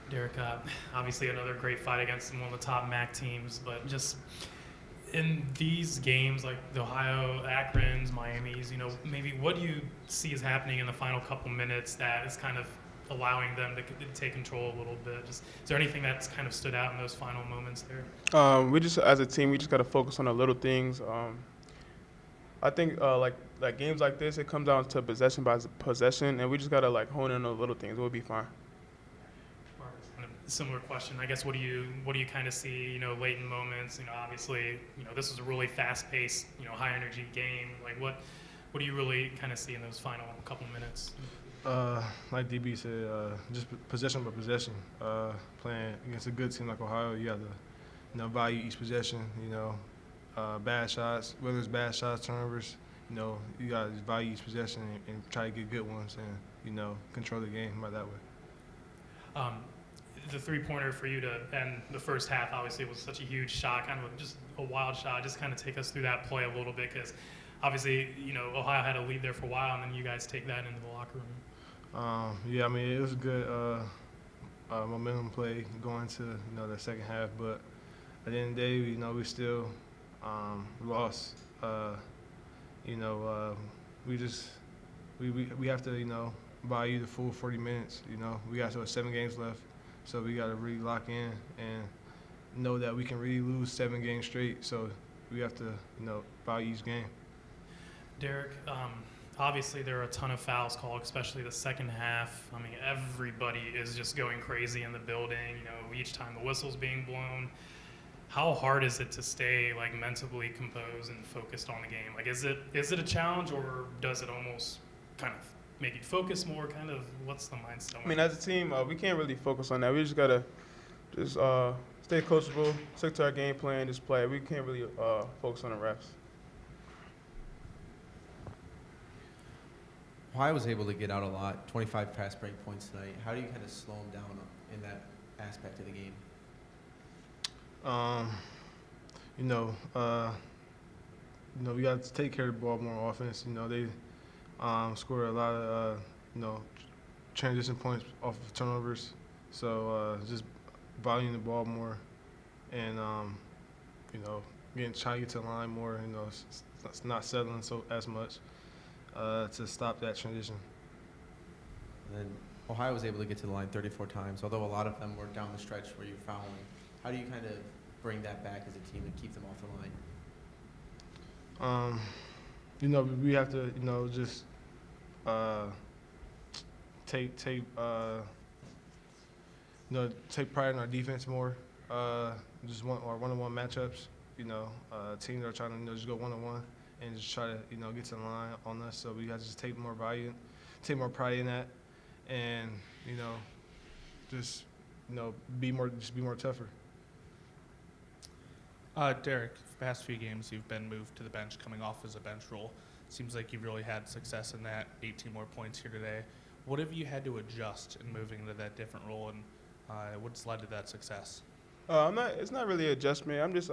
Derrick, obviously another great fight against one of the top MAC teams, but just in these games like the Ohio, Akron's, Miami's, maybe what do you see is happening in the final couple minutes that is kind of allowing them to take control a little bit? Just is there anything that's kind of stood out in those final moments there? We just, as a team, we just got to focus on the little things. I think like games like this, it comes down to possession by possession, and we just gotta like hone in on the little things. We'll be fine. Kind of similar question. I guess what do you kind of see, late in moments? Obviously, this is a really fast-paced, high energy game. Like what do you really kind of see in those final couple minutes? Like DB said, just possession by possession. Playing against a good team like Ohio, you have to, value each possession. Bad shots, whether it's bad shots, turnovers. You got to value each possession and try to get good ones and control the game by that way. The three-pointer for you to end the first half, obviously, was such a huge shot, kind of just a wild shot. Just kind of take us through that play a little bit, because obviously, Ohio had a lead there for a while, and then you guys take that into the locker room. Yeah, I mean, it was a good momentum play going to the second half, but at the end of the day, we still lost. We have to value the full 40 minutes. We got 7 games left, so we got to really lock in and know that we can really lose 7 games straight. So we have to value each game. Derrick, obviously there are a ton of fouls called, especially the second half. I mean, everybody is just going crazy in the building. Each time the whistle's being blown. How hard is it to stay mentally composed and focused on the game? Is it a challenge, or does it almost kind of make you focus more? Kind of what's the mindset? I mean, as a team, we can't really focus on that. We just gotta stay coachable, stick to our game plan, just play. We can't really focus on the refs. Ohio was able to get out a lot, 25 fast break points tonight. How do you kind of slow them down in that aspect of the game? We got to take care of the ball more on offense. They scored a lot of, transition points off of turnovers. So just valuing the ball more and, trying to get to the line more, it's not settling as much to stop that transition. And then Ohio was able to get to the line 34 times, although a lot of them were down the stretch where you're fouling. How do you kind of bring that back as a team and keep them off the line? We have to, just take pride in our defense more. Just our one-on-one matchups. Teams are trying to just go one-on-one and just try to get to the line on us. So we got to just take more pride in that, and just be more tougher. Derrick, past few games you've been moved to the bench, coming off as a bench role. Seems like you've really had success in that. 18 more points here today. What have you had to adjust in moving into that different role, and what's led to that success? It's not really an adjustment. I'm just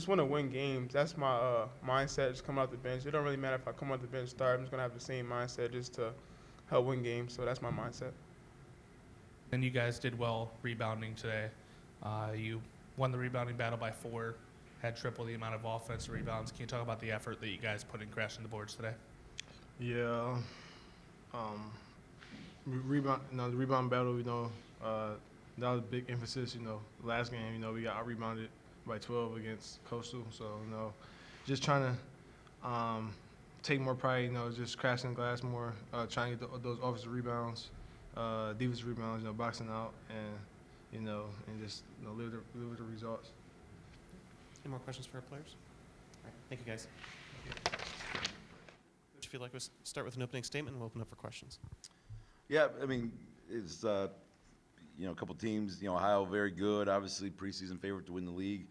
want to win games. That's my mindset. Just coming off the bench. It don't really matter if I come off the bench start. I'm just gonna have the same mindset just to help win games. So that's my mindset. And you guys did well rebounding today. You won the rebounding battle by 4, had triple the amount of offensive rebounds. Can you talk about the effort that you guys put in crashing the boards today? Yeah. The rebound battle, that was a big emphasis. Last game, we got out-rebounded by 12 against Coastal. So, just trying to take more pride, just crashing the glass more, trying to get those offensive rebounds, defensive rebounds, boxing out, and just live with the results. Any more questions for our players? All right, thank you, guys. If you'd like to start with an opening statement, and we'll open up for questions. Yeah, I mean, it's a couple teams. Ohio very good, obviously preseason favorite to win the league.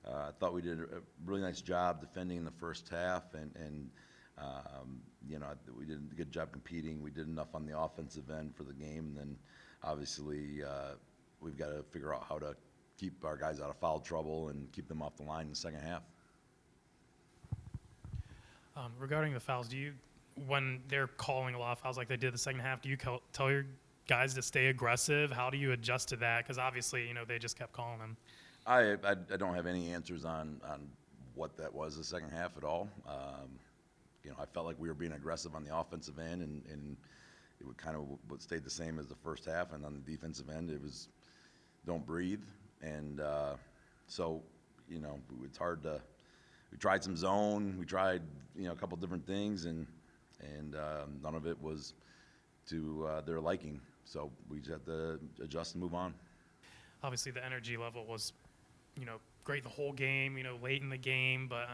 I thought we did a really nice job defending in the first half, and we did a good job competing. We did enough on the offensive end for the game, and then obviously we've got to figure out how to keep our guys out of foul trouble and keep them off the line in the second half. Regarding the fouls, when they're calling a lot of fouls like they did the second half, do you tell your guys to stay aggressive? How do you adjust to that? Because obviously, they just kept calling them. I don't have any answers on what that was the second half at all. I felt like we were being aggressive on the offensive end, and it would kind of stayed the same as the first half. And on the defensive end, it was don't breathe. And so, it's hard to. We tried some zone. We tried, a couple different things, and none of it was to their liking. So we just had to adjust and move on. Obviously, the energy level was, great the whole game, late in the game. But,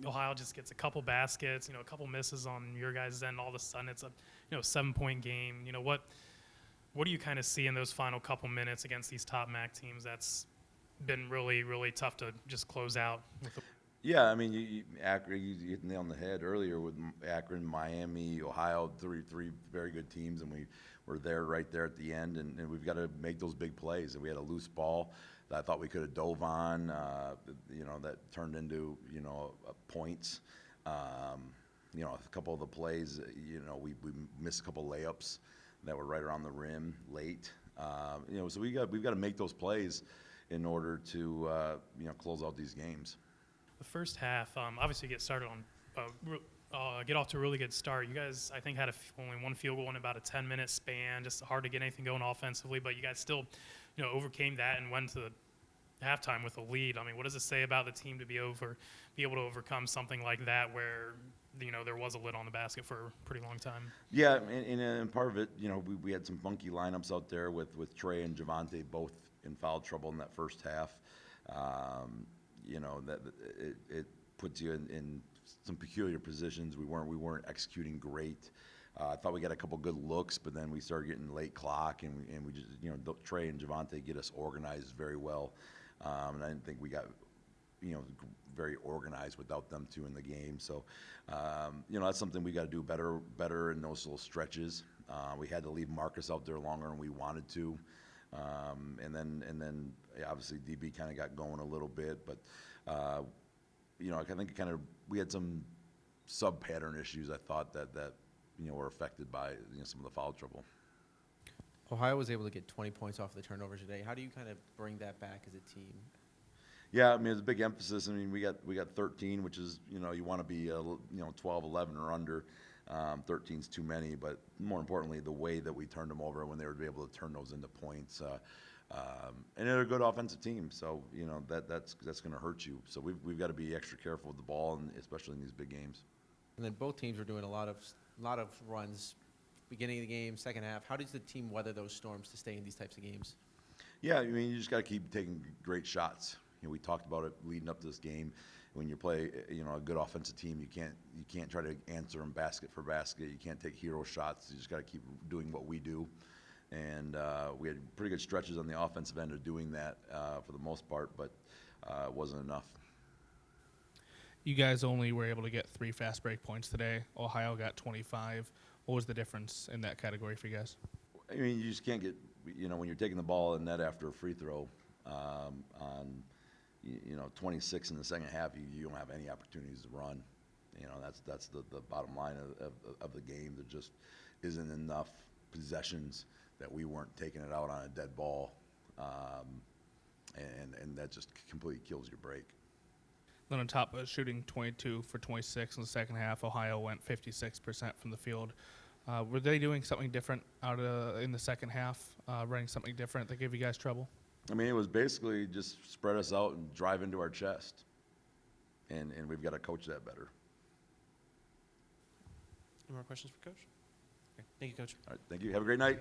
Ohio just gets a couple baskets, a couple misses on your guys' end. All of a sudden, it's a, 7-point game. What do you kind of see in those final couple minutes against these top MAC teams that's been really, really tough to just close out? Yeah, Akron, you hit the nail on the head earlier with Akron, Miami, Ohio, three very good teams, and we were right there at the end, and we've got to make those big plays. And we had a loose ball that I thought we could have dove on, that turned into, points. A couple of the plays, we missed a couple layups that were right around the rim late. So we've got to make those plays in order to, close out these games. The first half, obviously, get off to a really good start. You guys, I think, had only one field goal in about a 10-minute span. Just hard to get anything going offensively, but you guys still, overcame that and went to the halftime with a lead. What does it say about the team to be able to overcome something like that, where there was a lid on the basket for a pretty long time? Yeah, and part of it, we had some funky lineups out there with Trey and Javante both in foul trouble in that first half. That it puts you in some peculiar positions. We weren't executing great. I thought we got a couple good looks, but then we started getting late clock, and we just Trey and Javante get us organized very well, and I didn't think we got very organized without them two in the game. So that's something we got to do better in those little stretches. We had to leave Marcus out there longer than we wanted to. And then obviously DB kind of got going a little bit, but I think we had some sub-pattern issues. I thought that were affected by some of the foul trouble. Ohio was able to get 20 points off the turnovers today. How do you kind of bring that back as a team? Yeah, it's a big emphasis. We got 13, which is you want to be 12, 11 or under. 13's too many, but more importantly, the way that we turned them over when they were able to turn those into points. And they're a good offensive team, so that's going to hurt you. So we've got to be extra careful with the ball, and especially in these big games. And then both teams were doing a lot of runs, beginning of the game, second half. How does the team weather those storms to stay in these types of games? Yeah, you just got to keep taking great shots. We talked about it leading up to this game. When you play, a good offensive team, you can't try to answer them basket for basket. You can't take hero shots. You just got to keep doing what we do. And we had pretty good stretches on the offensive end of doing that for the most part, but it wasn't enough. You guys only were able to get 3 fast break points today. Ohio got 25. What was the difference in that category for you guys? You just can't get, when you're taking the ball in net after a free throw on 26 in the second half, you don't have any opportunities to run. That's the bottom line of the game. There just isn't enough possessions that we weren't taking it out on a dead ball, and that just completely kills your break. Then on top of shooting 22 for 26 in the second half, Ohio went 56% from the field. Were they doing something different in the second half, running something different that gave you guys trouble? It was basically just spread us out and drive into our chest, and we've got to coach that better. Any more questions for Coach? Okay. Thank you, Coach. All right, thank you. Have a great night.